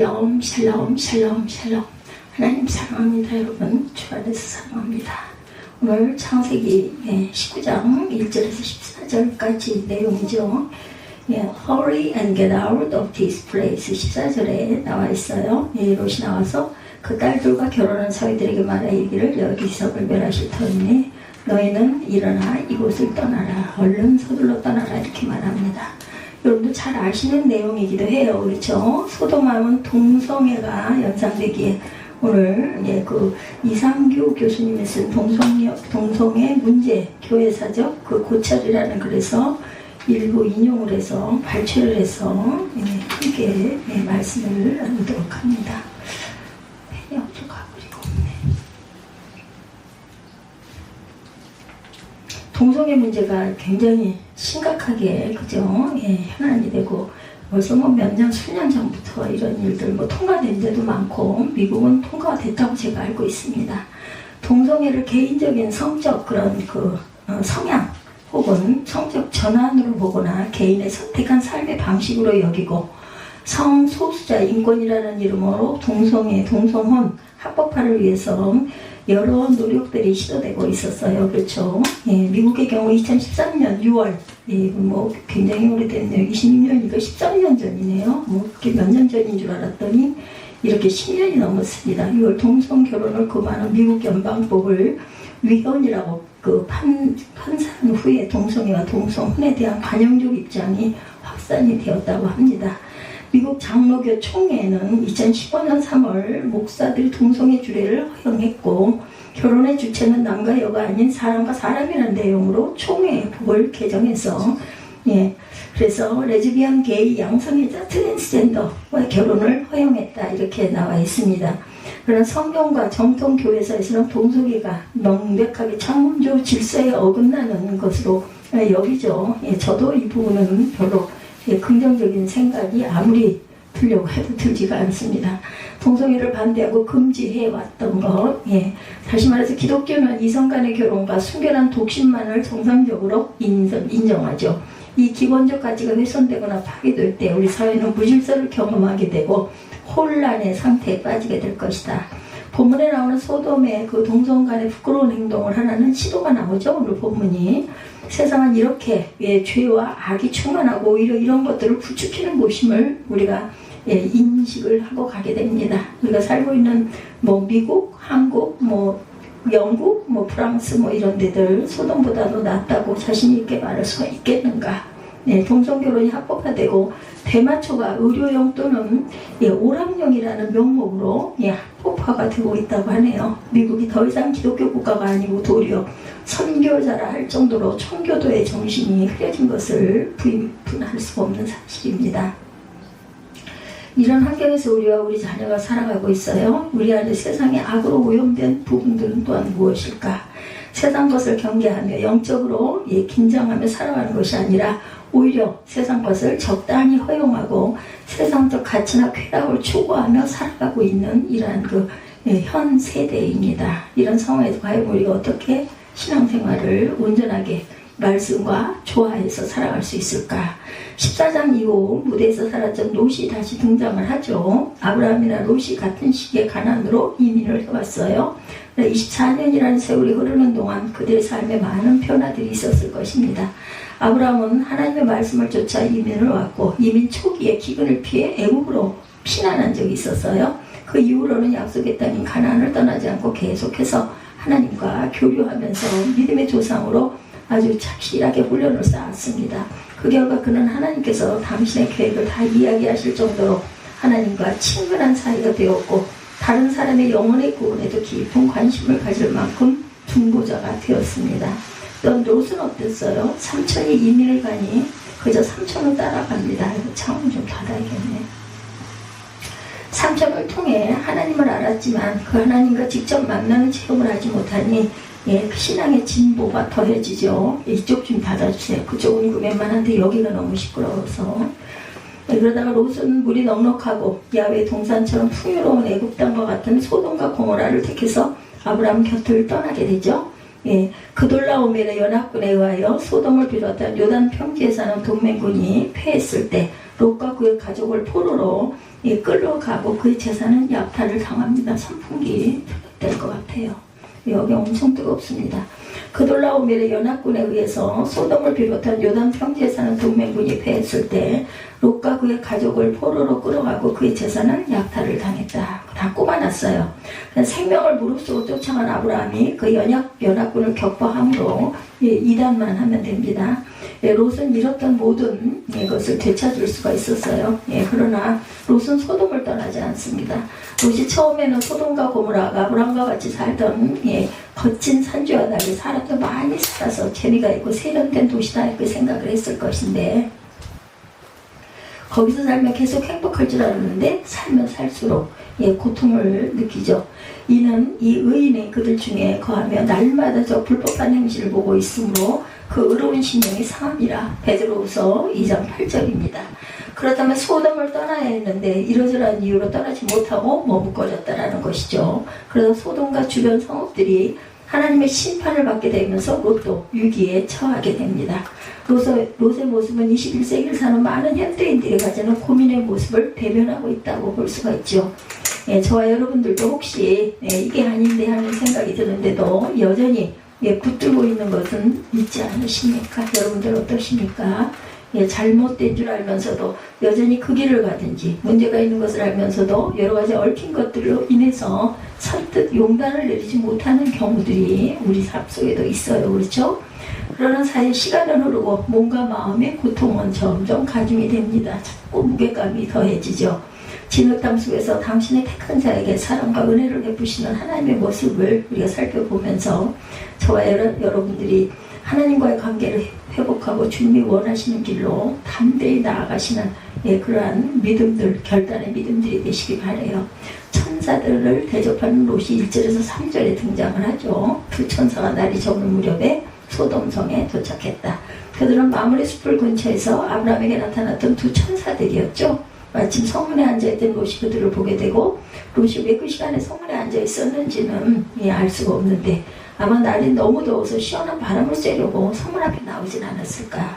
샬롬 샬롬 샬롬 샬롬. 하나님 사랑합니다. 여러분 주 안에서 사랑합니다. 오늘 창세기 19장 1절에서 14절까지 내용이죠. Hurry and get out of this place 14절에 나와 있어요. 롯이 나와서 그 딸들과 결혼한 사위들에게 말하기를 여기서 멸하실 터이니 너희는 일어나 이곳을 떠나라. 얼른 서둘러 떠나라. 이렇게 말합니다. 여러분도 잘 아시는 내용이기도 해요. 그렇죠? 소돔하면 동성애가 연상되기에 오늘 그 이상규 교수님이 쓴 동성애 문제 교회사적 그 고찰이라는 글에서 일부 인용을 해서 발췌를 해서 함께 말씀을 나누도록 합니다. 펜이 어디로 가버리고 없네. 동성애 문제가 굉장히 심각하게 그죠? 현안이 되고 벌써 몇 년, 수년 전부터 이런 일들 통과된 데도 많고 미국은 통과가 됐다고 제가 알고 있습니다. 동성애를 개인적인 성적 그런 성향 혹은 성적 전환으로 보거나 개인의 선택한 삶의 방식으로 여기고 성소수자 인권이라는 이름으로 동성애, 동성혼 합법화를 위해서 여러 노력들이 시도되고 있었어요. 그렇죠? 미국의 경우 2013년 6월 굉장히 오래됐네요. 26년이니까 13년 전이네요. 그게 몇 년 전인 줄 알았더니 이렇게 10년이 넘었습니다. 6월 동성 결혼을 금하는 미국 연방법을 위헌이라고 판사한 후에 동성애와 동성혼에 대한 관용적 입장이 확산이 되었다고 합니다. 미국 장로교 총회는 2015년 3월 목사들이 동성애 주례를 허용했고 결혼의 주체는 남과 여가 아닌 사람과 사람이라는 내용으로 총회의 법을 개정해서 그래서 레즈비언, 게이, 양성애자, 트랜스젠더와 결혼을 허용했다 이렇게 나와 있습니다. 그러나 성경과 정통 교회사에서는 동성애가 명백하게 창조 질서에 어긋나는 것으로 여기죠. 저도 이 부분은 별로 긍정적인 생각이 아무리 들려고 해도 들지가 않습니다. 동성애를 반대하고 금지해왔던 것, 다시 말해서 기독교는 이성 간의 결혼과 순결한 독신만을 정상적으로 인정하죠. 이 기본적 가치가 훼손되거나 파괴될 때 우리 사회는 무질서를 경험하게 되고 혼란의 상태에 빠지게 될 것이다. 본문에 나오는 소돔의 그 동성 간의 부끄러운 행동을 하나는 시도가 나오죠. 오늘 본문이. 세상은 이렇게 죄와 악이 충만하고 오히려 이런 것들을 부추기는 곳임을 우리가 인식을 하고 가게 됩니다. 우리가 살고 있는 미국, 한국, 영국, 프랑스 이런 데들 소돔보다도 낫다고 자신 있게 말할 수가 있겠는가? 동성결혼이 합법화되고 대마초가 의료용 또는 오락용이라는 명목으로 합법화가 되고 있다고 하네요. 미국이 더 이상 기독교 국가가 아니고 도리어 선교자라 할 정도로 청교도의 정신이 흐려진 것을 부인할 수가 없는 사실입니다. 이런 환경에서 우리와 우리 자녀가 살아가고 있어요. 우리 안에 세상의 악으로 오염된 부분들은 또한 무엇일까? 세상 것을 경계하며 영적으로 긴장하며 살아가는 것이 아니라 오히려 세상 것을 적당히 허용하고 세상적 가치나 쾌락을 추구하며 살아가고 있는 이러한 현 세대입니다. 이런 상황에서 과연 우리가 어떻게 신앙생활을 온전하게 말씀과 조화해서 살아갈 수 있을까? 14장 이후 무대에서 사라진 롯이 다시 등장을 하죠. 아브라함이나 롯이 같은 시기에 가나안으로 이민을 해왔어요. 24년이라는 세월이 흐르는 동안 그들의 삶에 많은 변화들이 있었을 것입니다. 아브라함은 하나님의 말씀을 쫓아 이민을 왔고 이민 초기에 기근을 피해 애국으로 피난한 적이 있었어요. 그 이후로는 약속의 땅인 가나안을 떠나지 않고 계속해서 하나님과 교류하면서 믿음의 조상으로 아주 착실하게 훈련을 쌓았습니다. 그 결과 그는 하나님께서 당신의 계획을 다 이야기하실 정도로 하나님과 친근한 사이가 되었고 다른 사람의 영혼의 구원에도 깊은 관심을 가질 만큼 중보자가 되었습니다. 또 롯은 어땠어요? 삼촌이 이민을 가니 그저 삼촌을 따라갑니다. 이거 창문 좀 닫아야겠네. 삼촌을 통해 하나님을 알았지만 그 하나님과 직접 만나는 체험을 하지 못하니 신앙의 진보가 더해지죠. 이쪽 좀 닫아주세요. 그쪽은 웬만한데 여기가 너무 시끄러워서. 그러다가 롯은 물이 넉넉하고 야외 동산처럼 풍요로운 애굽 땅과 같은 소돔과 고모라를 택해서 아브라함 곁을 떠나게 되죠. 그돌라오멜의 연합군에 의하여 소돔을 비롯한 요단 평지에 사는 동맹군이 패했을 때 롯과 그의 가족을 포로로 끌려가고 그의 재산은 약탈을 당합니다. 선풍기 될 것 같아요. 여기 엄청 뜨겁습니다. 그돌라오멜의 연합군에 의해서 소돔을 비롯한 요단 평지에 사는 동맹군이 패했을 때 롯과 그의 가족을 포로로 끌어가고 그의 재산은 약탈을 당했다. 다 꼽아놨어요. 생명을 무릅쓰고 쫓아간 아브라함이 그 연합군을 격파함으로 2단만 하면 됩니다. 롯은 잃었던 모든 것을 되찾을 수가 있었어요. 그러나 롯은 소돔을 떠나지 않습니다. 롯이 처음에는 소돔과 고모라가 아브라함과 같이 살던 거친 산지와 달리 사람도 많이 살아서 재미가 있고 세련된 도시다 이렇게 생각을 했을 것인데 거기서 살면 계속 행복할 줄 알았는데 살면 살수록 고통을 느끼죠. 이는 이 의인의 그들 중에 거하며 날마다 저 불법한 행실을 보고 있으므로 그 의로운 심령이 상함이라. 베드로후서 2장 8절입니다. 그렇다면 소돔을 떠나야 했는데 이러저러한 이유로 떠나지 못하고 머뭇거렸다라는 것이죠. 그래서 소돔과 주변 성읍들이 하나님의 심판을 받게 되면서 롯도 위기에 처하게 됩니다. 롯의 모습은 21세기를 사는 많은 현대인들이 가지는 고민의 모습을 대변하고 있다고 볼 수가 있죠. 저와 여러분들도 혹시 이게 아닌데 하는 생각이 드는데도 여전히 붙들고 있는 것은 있지 않으십니까? 여러분들 어떠십니까? 잘못된 줄 알면서도 여전히 그 길을 가든지 문제가 있는 것을 알면서도 여러 가지 얽힌 것들로 인해서 선뜻 용단을 내리지 못하는 경우들이 우리 삶 속에도 있어요. 그렇죠? 그러는 사이 시간은 흐르고 몸과 마음의 고통은 점점 가중이 됩니다. 자꾸 무게감이 더해지죠. 진흙탕 속에서 당신의 택한 자에게 사랑과 은혜를 베푸시는 하나님의 모습을 우리가 살펴보면서 저와 여러분들이 하나님과의 관계를 회복하고 주님이 원하시는 길로 담대히 나아가시는 그러한 믿음들, 결단의 믿음들이 되시기 바라요. 천사들을 대접하는 롯이 1절에서 3절에 등장을 하죠. 두 천사가 날이 저물 무렵에 소돔성에 도착했다. 그들은 마므레 숲을 근처에서 아브라함에게 나타났던 두 천사들이었죠. 마침 성문에 앉아있던 롯이 그들을 보게 되고 롯이 왜 그 시간에 성문에 앉아있었는지는 알 수가 없는데 아마 날이 너무 더워서 시원한 바람을 쐬려고 성문 앞에 나오진 않았을까.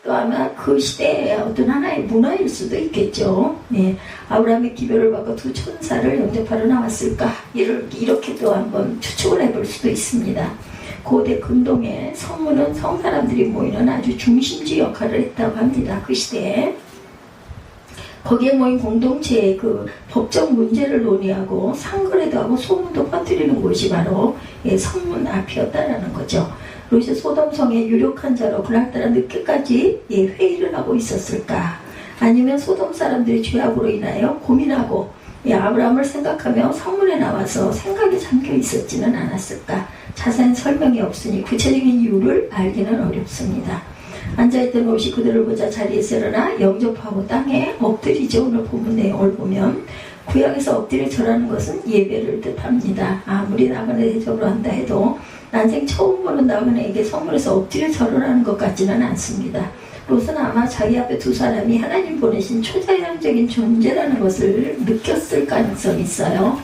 또 아마 그 시대의 어떤 하나의 문화일 수도 있겠죠. 아브라함의 기별을 받고 두 천사를 영접하러 나왔을까. 이렇게 또 한번 추측을 해볼 수도 있습니다. 고대 근동의 성문은 성사람들이 모이는 아주 중심지 역할을 했다고 합니다. 그 시대에. 거기에 모인 공동체의 그 법적 문제를 논의하고 상거래도 하고 소문도 퍼뜨리는 곳이 바로 성문 앞이었다라는 거죠. 롯이 소돔성의 유력한 자로 그날따라 늦게까지 회의를 하고 있었을까? 아니면 소돔 사람들이 죄악으로 인하여 고민하고 아브라함을 생각하며 성문에 나와서 생각에 잠겨 있었지는 않았을까? 자세한 설명이 없으니 구체적인 이유를 알기는 어렵습니다. 앉아있던 롯이 그들을 보자 자리에서 일어나 영접하고 땅에 엎드리죠. 오늘 본문 내용을 보면 구약에서 엎드려 절하는 것은 예배를 뜻합니다. 아무리 나그네 대접으로 한다 해도 난생 처음 보는 나그네에게 성문에서 엎드려 절을 하는 것 같지는 않습니다. 롯은 아마 자기 앞에 두 사람이 하나님 보내신 초자연적인 존재라는 것을 느꼈을 가능성이 있어요.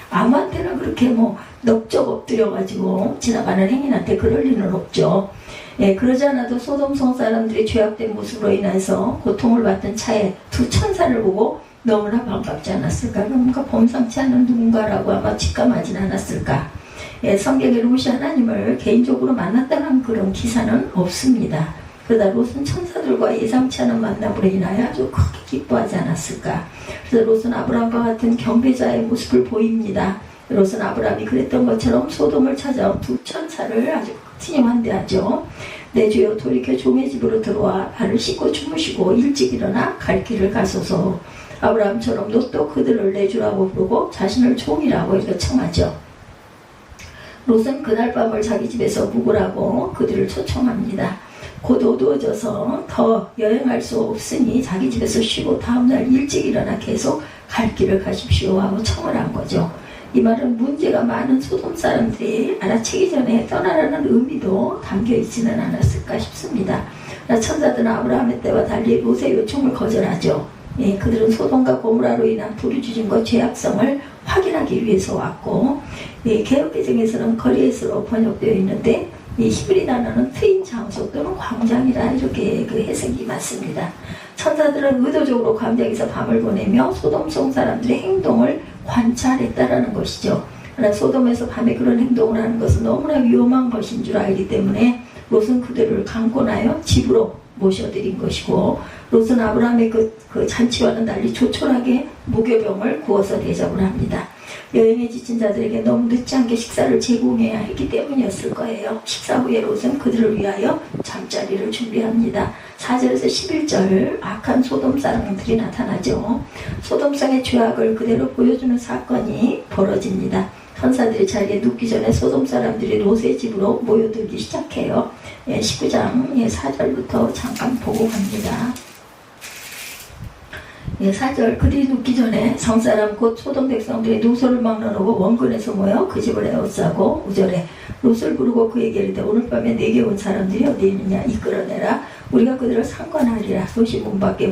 아무한테나 그렇게 넉적 엎드려가지고 지나가는 행인한테 그럴 리는 없죠. 그러지 않아도 소돔성 사람들이 죄악된 모습으로 인해서 고통을 받던 차에 두 천사를 보고 너무나 반갑지 않았을까? 뭔가 범상치 않은 누군가라고 아마 직감하진 않았을까? 성경에 롯이 하나님을 개인적으로 만났다는 그런 기사는 없습니다. 그러다 롯은 천사들과 예상치 않은 만남으로 인하여 아주 크게 기뻐하지 않았을까? 그래서 롯은 아브라함과 같은 경배자의 모습을 보입니다. 롯은 아브라함이 그랬던 것처럼 소돔을 찾아온 두 천사를 아주 친히 환대하죠. 내 주여 돌이켜 종의 집으로 들어와 발을 씻고 주무시고 일찍 일어나 갈 길을 가소서. 아브라함처럼 롯도 그들을 내 주라고 부르고 자신을 종이라고 이렇게 청하죠. 롯은 그날 밤을 자기 집에서 묵으라고 그들을 초청합니다. 곧 어두워져서 더 여행할 수 없으니 자기 집에서 쉬고 다음날 일찍 일어나 계속 갈 길을 가십시오 하고 청을 한 거죠. 이 말은 문제가 많은 소돔 사람들이 알아채기 전에 떠나라는 의미도 담겨있지는 않았을까 싶습니다. 천사들은 아브라함의 때와 달리 롯의 요청을 거절하죠. 그들은 소돔과 고모라로 인한 부르짖음과 죄악성을 확인하기 위해서 왔고, 개역개정에서는 거리에서로 번역되어 있는데 이 히브리 단어는 트인 장소 또는 광장이라 이렇게 그 해석이 맞습니다. 천사들은 의도적으로 광장에서 밤을 보내며 소돔성 사람들의 행동을 관찰했다라는 것이죠. 그러나 소돔에서 밤에 그런 행동을 하는 것은 너무나 위험한 것인 줄 알기 때문에 롯은 그들을 강권하여 집으로 모셔드린 것이고, 롯은 아브라함의 그 잔치와는 달리 조촐하게 무교병을 구워서 대접을 합니다. 여행에 지친 자들에게 너무 늦지 않게 식사를 제공해야 했기 때문이었을 거예요. 식사 후에 롯은 그들을 위하여 잠자리를 준비합니다. 4절에서 11절 악한 소돔 사람들이 나타나죠. 소돔성의 죄악을 그대로 보여주는 사건이 벌어집니다. 천사들이 자리에 눕기 전에 소돔 사람들이 롯의 집으로 모여들기 시작해요. 19장 4절부터 잠깐 보고 갑니다. 4절, 그들이 눕기 전에 성사람 곧 소돔 백성들이 노소를 막론하고 원근에서 모여 그 집을 에워싸고, 5절에 롯을 부르고 그에게 이르되 오늘 밤에 내게 온 사람들이 어디 있느냐, 이끌어내라. 우리가 그들을 상관하리라. 롯이 문 밖에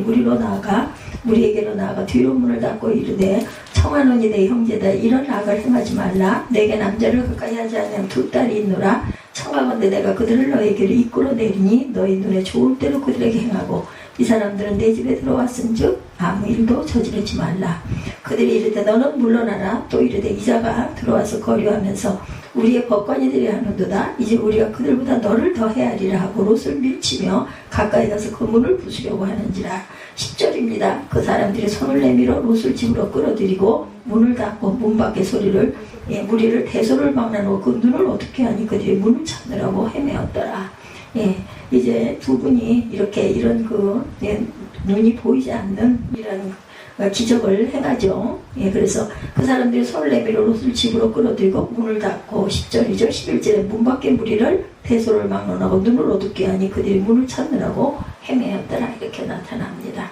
무리에게로 나아가 뒤로 문을 닫고 이르되 청하노니 내 형제다, 이런 악을 행하지 말라. 내게 남자를 가까이 하지 않으면 두 딸이 있노라. 청하건대 내가 그들을 너에게로 이끌어내리니 너희 눈에 좋을 대로 그들에게 행하고, 이 사람들은 내 집에 들어왔은즉 아무 일도 저지르지 말라. 그들이 이르되 너는 물러나라. 또 이르되 이자가 들어와서 거류하면서 우리의 법관이들이 하는도다. 이제 우리가 그들보다 너를 더 헤아리라 하고 롯을 밀치며 가까이 가서 그 문을 부수려고 하는지라. 10절입니다. 그 사람들이 손을 내밀어 롯을 집으로 끌어들이고 문을 닫고 문 밖의 무리를 대소를 막나놓고 그 눈을 어떻게 하니 그들이 문을 찾느라고 헤매었더라. 이제 두 분이 이런 눈이 보이지 않는 이런 기적을 행하죠. 그래서 그 사람들이 손을 내밀어 롯을 집으로 끌어들이고 문을 닫고, 10절이죠. 11절에 문 밖의 무리를 대소를 막론하고 눈을 어둡게 하니 그들이 문을 찾느라고 헤매었더라. 이렇게 나타납니다.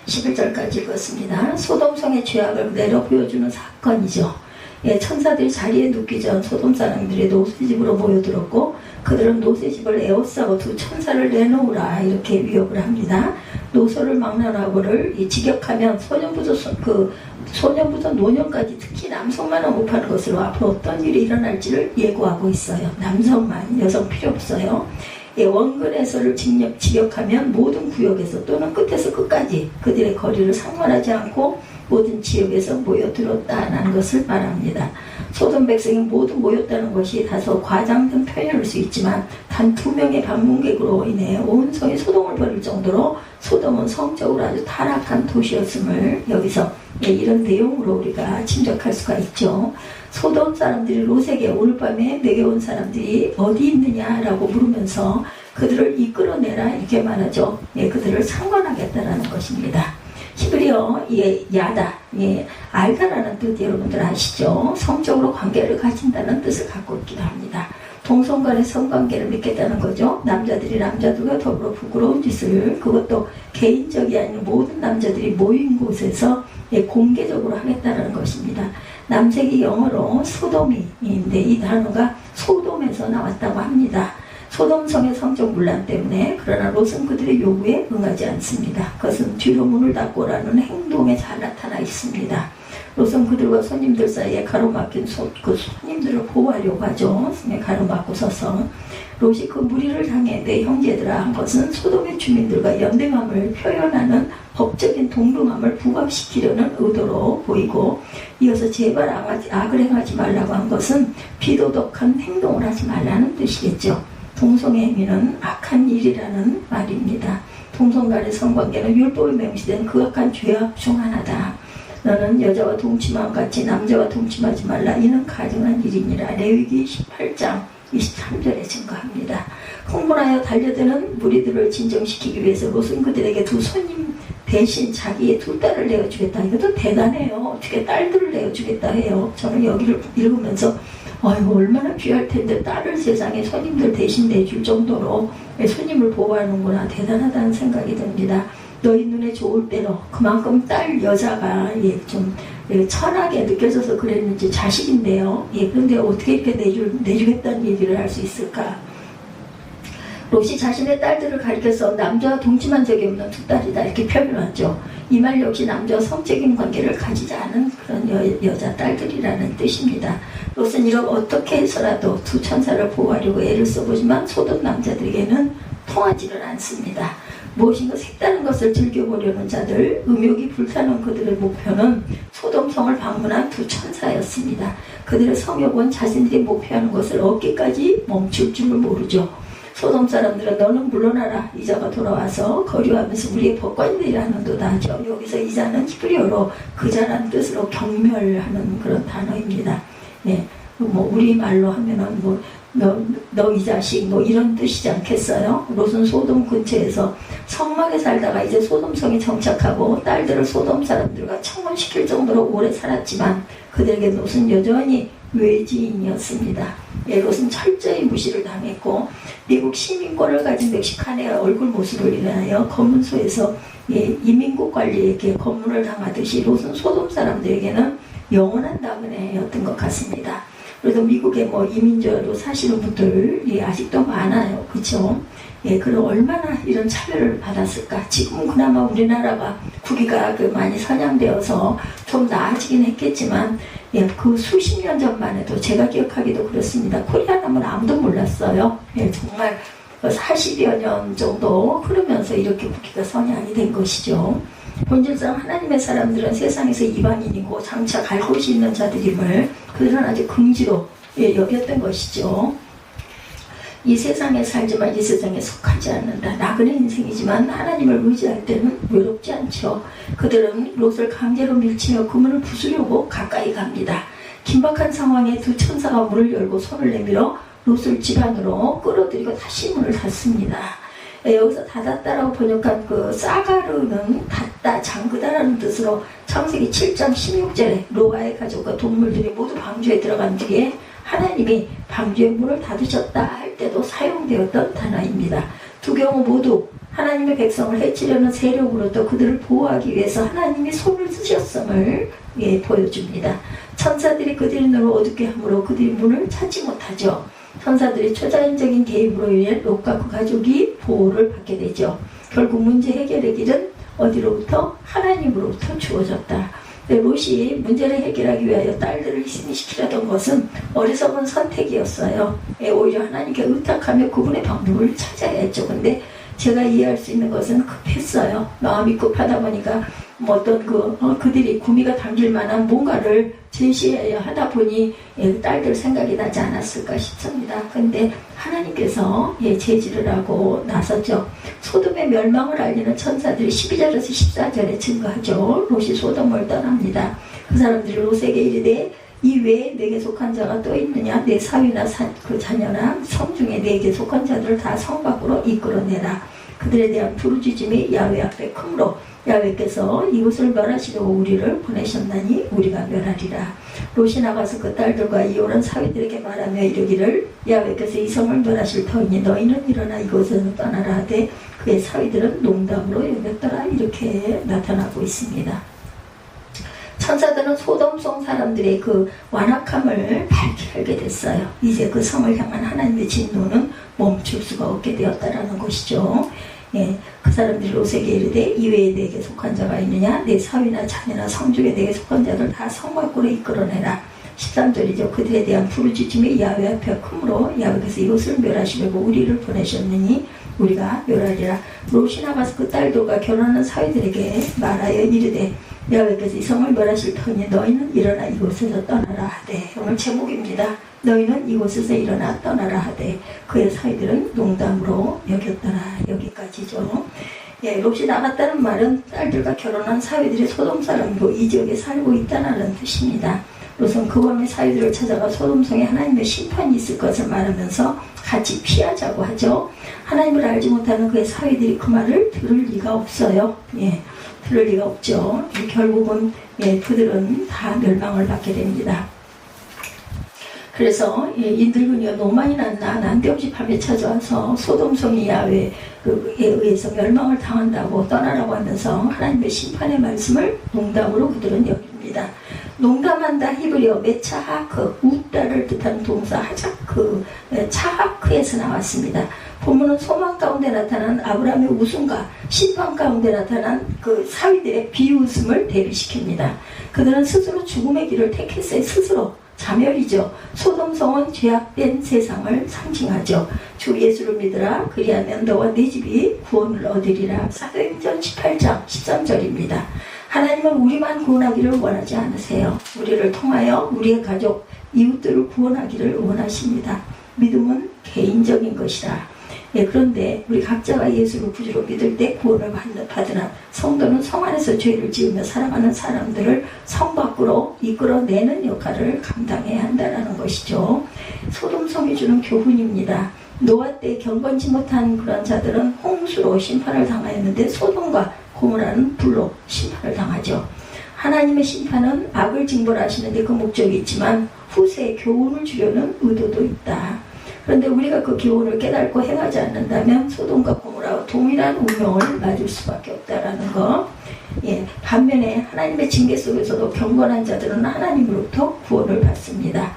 11절까지 읽었습니다. 소돔성의 죄악을 그대로 보여주는 사건이죠. 천사들이 자리에 눕기 전 소돔 사람들이 롯의 집으로 모여들었고, 그들은 롯의 집을 에워싸고 두 천사를 내놓으라 이렇게 위협을 합니다. 노소를 막론하고를 직역하면 소년부터 노년까지 특히 남성만 언급하는 것으로 앞으로 어떤 일이 일어날지를 예고하고 있어요. 남성만, 여성 필요 없어요. 원근에서를 직역하면 모든 구역에서 또는 끝에서 끝까지 그들의 거리를 상관하지 않고 모든 지역에서 모여들었다는 것을 말합니다. 소돔 백성이 모두 모였다는 것이 다소 과장된 표현일 수 있지만 단 2명의 방문객으로 인해 온 성이 소동을 벌일 정도로 소돔은 성적으로 아주 타락한 도시였음을 여기서 이런 내용으로 우리가 짐작할 수가 있죠. 소돔 사람들이 롯에게 오늘 밤에 내게 온 사람들이 어디 있느냐라고 물으면서 그들을 이끌어내라 이렇게 말하죠. 그들을 상관하겠다라는 것입니다. 히브리어 야다, 알다라는 뜻 여러분들 아시죠? 성적으로 관계를 가진다는 뜻을 갖고 있기도 합니다. 동성 간의 성관계를 맺겠다는 거죠. 남자들이 남자들과 더불어 부끄러운 짓을, 그것도 개인적이 아닌 모든 남자들이 모인 곳에서 공개적으로 하겠다는 것입니다. 남색이 영어로 소돔이인데 이 단어가 소돔에서 나왔다고 합니다. 소돔성의 성적 문란 때문에, 그러나 롯은 그들의 요구에 응하지 않습니다. 그것은 뒤로 문을 닫고라는 행동에 잘 나타나 있습니다. 롯은 그들과 손님들 사이에 가로막힌 그 손님들을 보호하려고 하죠. 가로막고 서서 롯이 그 무리를 향해 내 형제들아 한 것은 소돔의 주민들과 연대감을 표현하는 법적인 동등함을 부각시키려는 의도로 보이고, 이어서 제발 악을 행하지 말라고 한 것은 비도덕한 행동을 하지 말라는 뜻이겠죠. 동성의 행위는 악한 일이라는 말입니다. 동성 간의 성관계는 율법에 명시된 그 악한 죄악 중 하나다. 너는 여자와 동침함 같이 남자와 동침하지 말라. 이는 가증한 일이니라. 레위기 18장 23절에 증거합니다. 흥분하여 달려드는 무리들을 진정시키기 위해서 롯은 그들에게 두 손님 대신 자기의 두 딸을 내어주겠다. 이것도 대단해요. 어떻게 딸들을 내어주겠다 해요. 저는 여기를 읽으면서 얼마나 귀할 텐데 딸을 세상에 손님들 대신 내줄 정도로 손님을 보호하는구나, 대단하다는 생각이 듭니다. 너희 눈에 좋을 대로, 그만큼 딸 여자가 좀 천하게 느껴져서 그랬는지 자식인데요. 그런데 어떻게 이렇게 내주겠다는 얘기를 할 수 있을까? 롯이 자신의 딸들을 가리켜서 남자와 동침한 적이 없는 두 딸이다 이렇게 표현하죠. 이 말 역시 남자와 성적인 관계를 가지지 않은 그런 여자 딸들이라는 뜻입니다. 롯은 이렇게 어떻게 해서라도 두 천사를 보호하려고 애를 써보지만 소돔 남자들에게는 통하지를 않습니다. 무엇인가 색다른 것을 즐겨보려는 자들, 음욕이 불타는 그들의 목표는 소돔성을 방문한 두 천사였습니다. 그들의 성욕은 자신들이 목표하는 것을 얻기까지 멈출 줄을 모르죠. 소돔 사람들은 너는 물러나라, 이자가 돌아와서 거류하면서 우리의 법관들이라 하는도다 하죠. 여기서 이자는 히브리어로 그자라는 뜻으로 경멸하는 그런 단어입니다. 네, 뭐 우리 말로 하면은 뭐 너 이 자식 뭐 이런 뜻이지 않겠어요? 롯은 소돔 근처에서 성막에 살다가 이제 소돔성에 정착하고 딸들을 소돔 사람들과 청혼시킬 정도로 오래 살았지만 그들에게 롯은 여전히 외지인이었습니다. 예, 롯은 철저히 무시를 당했고 미국 시민권을 가진 멕시칸의 얼굴 모습을 인하여 검문소에서 예, 이민국 관리에게 검문을 당하듯이 롯은 소돔 사람들에게는 영원한 나그네였던 것 같습니다. 그래도 미국에 뭐 이민자로 사시는 분들이 아직도 많아요. 그렇죠? 예, 그럼 얼마나 이런 차별을 받았을까? 지금은 그나마 우리나라가 국위가 많이 선양되어서 좀 나아지긴 했겠지만 예, 그 수십 년 전만 해도 제가 기억하기도 그렇습니다. 코리아남은 아무도 몰랐어요. 예, 정말 40여 년 정도 흐르면서 이렇게 국위가 선양이 된 것이죠. 본질상 하나님의 사람들은 세상에서 이방인이고 장차 갈 곳이 있는 자들임을 그들은 아주 긍지로 예, 여겼던 것이죠. 이 세상에 살지만 이 세상에 속하지 않는다. 나그네 인생이지만 하나님을 의지할 때는 외롭지 않죠. 그들은 롯을 강제로 밀치며 그물을 부수려고 가까이 갑니다. 긴박한 상황에 두 천사가 문을 열고 손을 내밀어 롯을 집 안으로 끌어들이고 다시 문을 닫습니다. 여기서 닫았다라고 번역한 그 사가르는 닫다, 잠그다라는 뜻으로 창세기 7장 16절에 노아의 가족과 동물들이 모두 방주에 들어간 뒤에 하나님이 방주의 문을 닫으셨다 할 때도 사용되었던 단어입니다. 두 경우 모두 하나님의 백성을 해치려는 세력으로부터 그들을 보호하기 위해서 하나님이 손을 쓰셨음을 예, 보여줍니다. 천사들이 그들의 눈을 어둡게 함으로 그들이 문을 찾지 못하죠. 천사들이 초자연적인 개입으로 인해 롯과 그 가족이 보호를 받게 되죠. 결국 문제 해결의 길은 어디로부터? 하나님으로부터 주어졌다. 롯이 문제를 해결하기 위하여 딸들을 희생시키려던 것은 어리석은 선택이었어요. 오히려 하나님께 의탁하며 그분의 방법을 찾아야 했죠. 근데 제가 이해할 수 있는 것은 급했어요. 마음이 급하다 보니까 뭐 어떤 그들이 구미가 당길 만한 뭔가를 제시해야 하다 보니 딸들 생각이 나지 않았을까 싶습니다. 근데 하나님께서 제지를 하고 나섰죠. 소돔의 멸망을 알리는 천사들이 12절에서 14절에 증거하죠. 롯이 소돔을 떠납니다. 그 사람들이 롯에게 이르되 이 외에 내게 속한 자가 또 있느냐? 내 사위나 그 자녀나 성 중에 내게 속한 자들을 다 성 밖으로 이끌어내라. 그들에 대한 부르짖음이 야훼 앞에 크므로 야훼께서 이곳을 멸하시려고 우리를 보내셨나니 우리가 멸하리라. 롯이 나가서 그 딸들과 이혼한 사위들에게 말하며 이르기를 야훼께서 이 성을 멸하실 터이니 너희는 일어나 이곳에서 떠나라 하되 그의 사위들은 농담으로 여겼더라. 이렇게 나타나고 있습니다. 천사들은 소돔성 사람들의 그 완악함을 밝히 알게 됐어요. 이제 그 성을 향한 하나님의 진노는 멈출 수가 없게 되었다라는 것이죠. 예, 그 사람들이 롯에게 이르되 이외에 내게 속한 자가 있느냐? 내 사위나 자녀나 성 중에 내게 속한 자들 다 성 밖으로 이끌어내라. 13절이죠. 그들에 대한 부르짖음이 야훼 앞에 크므로 야훼께서 이곳을 멸하시려고 우리를 보내셨느니 우리가 멸하리라. 롯이 나가서 그 딸들과 결혼하는 사위들에게 말하여 이르되 야훼께서 이 성을 멸하실 터이니 너희는 일어나 이곳에서 떠나라 하되. 오늘 제목입니다. 너희는 이곳에서 일어나 떠나라 하되 그의 사위들은 농담으로 여겼더라. 여기까지죠. 예, 롯이 나갔다는 말은 딸들과 결혼한 사위들이 소돔 사람이고 이 지역에 살고 있다는 뜻입니다. 롯은 그 밤에 사위들을 찾아가 소돔성에 하나님의 심판이 있을 것을 말하면서 같이 피하자고 하죠. 하나님을 알지 못하는 그의 사위들이 그 말을 들을 리가 없어요. 예, 들을 리가 없죠. 결국은 그들은 다 멸망을 받게 됩니다. 그래서 이 늙은이가 노만이 났나 난데없이 밤에 찾아와서 소돔성이 야훼에 의해서 멸망을 당한다고 떠나라고 하면서 하나님의 심판의 말씀을 농담으로 그들은 여깁니다. 농담한다 히브리어 메차하크 웃다를 뜻하는 동사 하자크 차하크에서 나왔습니다. 본문은 소망 가운데 나타난 아브라함의 웃음과 심판 가운데 나타난 그 사위들의 비웃음을 대비시킵니다. 그들은 스스로 죽음의 길을 택했어요. 스스로 자멸이죠. 소돔성은 죄악된 세상을 상징하죠. 주 예수를 믿으라. 그리하면 너와 네 집이 구원을 얻으리라. 사도행전 18장 13절입니다. 하나님은 우리만 구원하기를 원하지 않으세요. 우리를 통하여 우리의 가족, 이웃들을 구원하기를 원하십니다. 믿음은 개인적인 것이다. 그런데 우리 각자가 예수를 구주로 믿을 때 구원을 받으나 성도는 성 안에서 죄를 지으며 살아가는 사람들을 성 밖으로 이끌어내는 역할을 감당해야 한다는 것이죠. 소돔성이 주는 교훈입니다. 노아 때 경건치 못한 그런 자들은 홍수로 심판을 당하였는데 소돔과 고모라는 불로 심판을 당하죠. 하나님의 심판은 악을 징벌하시는데 그 목적이 있지만 후세에 교훈을 주려는 의도도 있다. 그런데 우리가 그 교훈을 깨닫고 행하지 않는다면 소돔과 고모라와 동일한 운명을 맞을 수밖에 없다라는 거. 반면에 하나님의 징계 속에서도 경건한 자들은 하나님으로부터 구원을 받습니다.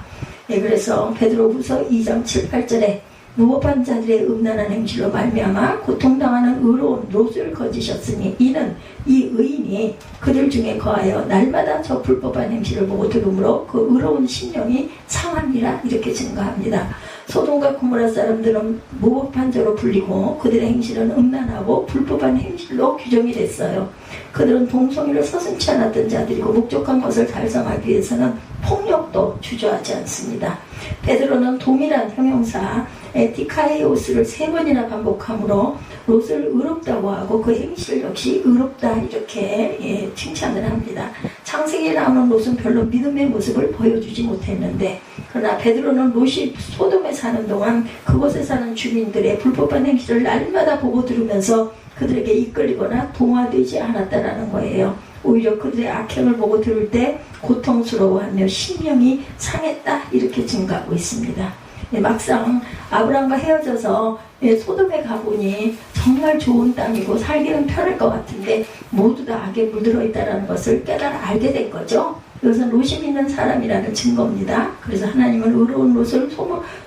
그래서 베드로후서 2장 7, 8절에 무법한 자들의 음란한 행실로 말미암아 고통당하는 의로운 롯을 거지셨으니 이는 이 의인이 그들 중에 거하여 날마다 저 불법한 행실을 보고 들으므로 그 의로운 심령이 상합니다. 이렇게 증거합니다. 소돔과 고모라 사람들은 무법한 자로 불리고 그들의 행실은 음란하고 불법한 행실로 규정이 됐어요. 그들은 동성애를 서슴지 않았던 자들이고 목적한 것을 달성하기 위해서는 폭력도 주저하지 않습니다. 베드로는 동일한 형용사 에티카이오스를 3번이나 반복하므로 롯을 의롭다고 하고 그 행실 역시 의롭다 이렇게 칭찬을 합니다. 창세기에 나오는 롯은 별로 믿음의 모습을 보여주지 못했는데 그러나 베드로는 롯이 소돔에 사는 동안 그곳에 사는 주민들의 불법한 행실을 날마다 보고 들으면서 그들에게 이끌리거나 동화되지 않았다라는 거예요. 오히려 그들의 악행을 보고 들을 때 고통스러워하며 심령이 상했다 이렇게 증가하고 있습니다. 막상 아브라함과 헤어져서 소돔에 가보니 정말 좋은 땅이고 살기는 편할 것 같은데 모두 다 악에 물들어 있다는 것을 깨달아 알게 된 거죠. 이것은 롯이 믿는 사람이라는 증거입니다. 그래서 하나님은 의로운 롯을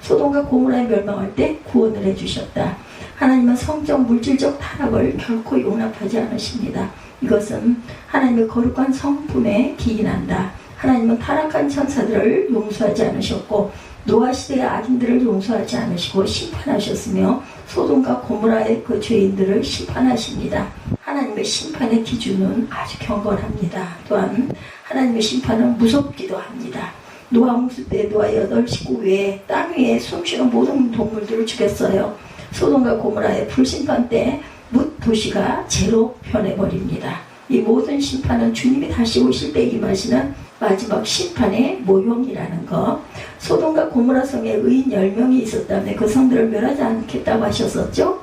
소돔과 고모라에 멸망할 때 구원을 해주셨다. 하나님은 성적 물질적 타락을 결코 용납하지 않으십니다. 이것은 하나님의 거룩한 성품에 기인한다. 하나님은 타락한 천사들을 용서하지 않으셨고 노아 시대의 악인들을 용서하지 않으시고 심판하셨으며 소돔과 고모라의 그 죄인들을 심판하십니다. 하나님의 심판의 기준은 아주 경건합니다. 또한 하나님의 심판은 무섭기도 합니다. 노아 홍수 때 노아 8식구 외에 땅 위에 숨쉬는 모든 동물들을 죽였어요. 소돔과 고모라의 불심판 때 뭇 도시가 죄로 변해버립니다. 이 모든 심판은 주님이 다시 오실 때 임하시는 마지막 심판의 모형이라는 것. 소돔과 고모라 성에 의인 10명이 있었다면 그 성들을 멸하지 않겠다고 하셨었죠.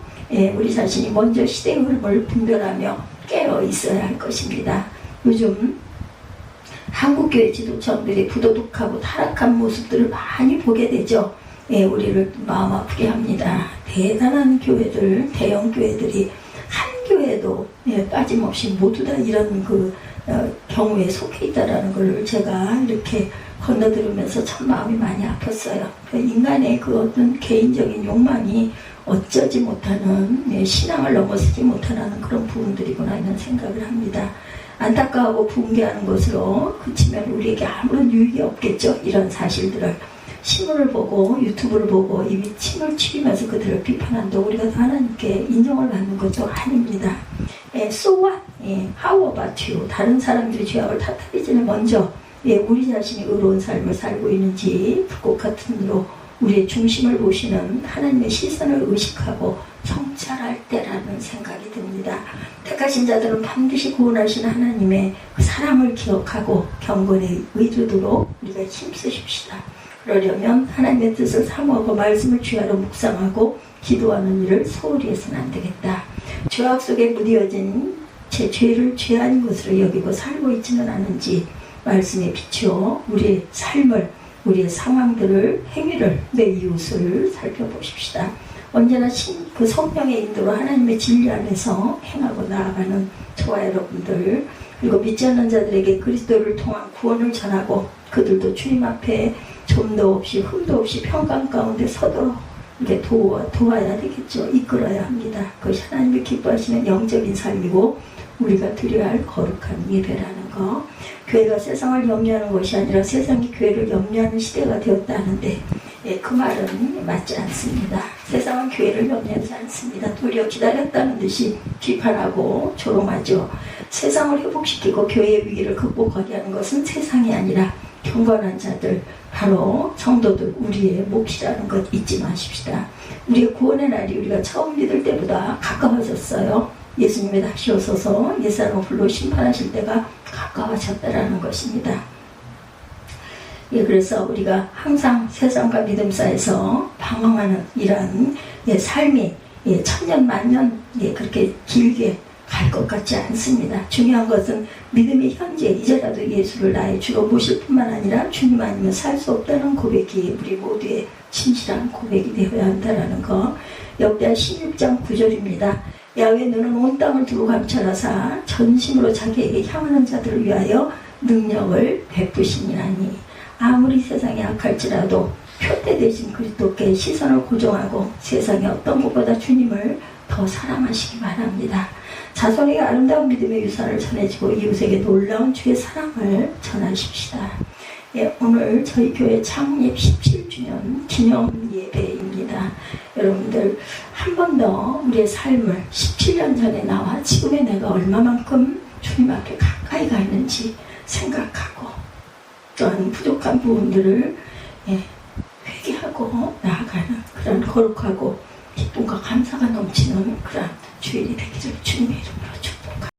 우리 자신이 먼저 시대의 흐름을 분별하며 깨어 있어야 할 것입니다. 요즘 한국교회 지도층들이 부도덕하고 타락한 모습들을 많이 보게 되죠. 우리를 마음 아프게 합니다. 대단한 교회들, 대형 교회들이 한 교회도 빠짐없이 모두 다 이런 경우에 속해 있다라는 걸 제가 이렇게 건너들으면서 참 마음이 많이 아팠어요. 인간의 그 어떤 개인적인 욕망이 어쩌지 못하는 신앙을 넘어서지 못하는 그런 부분들이구나 이런 생각을 합니다. 안타까워하고 붕괴하는 것으로 그치면 우리에게 아무런 유익이 없겠죠. 이런 사실들을 신문을 보고 유튜브를 보고 이미 침을 튀기면서 그들을 비판한다고 우리가 하나님께 인정을 받는 것도 아닙니다. So what? How about you? 다른 사람들이 죄악을 탓하기전에 먼저 우리 자신이 의로운 삶을 살고 있는지 불꽃 같은 으로 우리의 중심을 보시는 하나님의 시선을 의식하고 성찰할 때라는 생각이 듭니다. 택하신 자들은 반드시 구원하시는 하나님의 그 사랑을 기억하고 경건에 의도도록 우리가 힘쓰십시다. 그러려면 하나님의 뜻을 사모하고 말씀을 주야로 묵상하고 기도하는 일을 소홀히 해서는 안 되겠다. 죄악 속에 무뎌진 제 죄를 죄 아닌 것으로 여기고 살고 있지는 않은지 말씀에 비추어 우리의 삶을, 우리의 상황들을, 행위를, 내 이웃을 살펴보십시다. 언제나 그 성령의 인도로 하나님의 진리 안에서 행하고 나아가는 저와 여러분들, 그리고 믿지 않는 자들에게 그리스도를 통한 구원을 전하고 그들도 주님 앞에 좀도 없이 흠도 없이 평강 가운데 서도록 이렇게 도와야 되겠죠. 이끌어야 합니다. 그것이 하나님이 기뻐하시는 영적인 삶이고 우리가 드려야 할 거룩한 예배라는 거. 교회가 세상을 염려하는 것이 아니라 세상이 교회를 염려하는 시대가 되었다는데 예, 그 말은 맞지 않습니다. 세상은 교회를 염려하지 않습니다. 도리어 기다렸다는 듯이 비판하고 조롱하죠. 세상을 회복시키고 교회의 위기를 극복하게 하는 것은 세상이 아니라 경건한 자들, 바로 성도들, 우리의 몫이라는 것 잊지 마십시다. 우리의 구원의 날이 우리가 처음 믿을 때보다 가까워졌어요. 예수님이 다시 오셔서 옛사람을 불러 심판하실 때가 가까워졌다라는 것입니다. 예, 그래서 우리가 항상 세상과 믿음 사이에서 방황하는 이러한 삶이 천년 만년 그렇게 길게 갈 것 같지 않습니다. 중요한 것은 믿음이 현재 이제라도 예수를 나의 주로 모실 뿐만 아니라 주님 아니면 살 수 없다는 고백이 우리 모두의 진실한 고백이 되어야 한다는 거. 역대하 16장 9절입니다. 야훼의 눈은 온 땅을 두루 감찰하사 전심으로 자기에게 향하는 자들을 위하여 능력을 베푸시니라니. 아무리 세상이 악할지라도 표대 대신 그리스도께 시선을 고정하고 세상의 어떤 것보다 주님을 더 사랑하시기 바랍니다. 자손에게 아름다운 믿음의 유산을 전해지고 이웃에게 놀라운 주의 사랑을 전하십시다. 예, 오늘 저희 교회 창립 17주년 기념 예배입니다. 여러분들 한 번 더 우리의 삶을 17년 전에 나와 지금의 내가 얼마만큼 주님 앞에 가까이 가 있는지 생각하고 또한 부족한 부분들을 회개하고 나아가는 그런 거룩하고 기쁨과 감사가 넘치는 그런 주일이 되기를 주님의 이름으로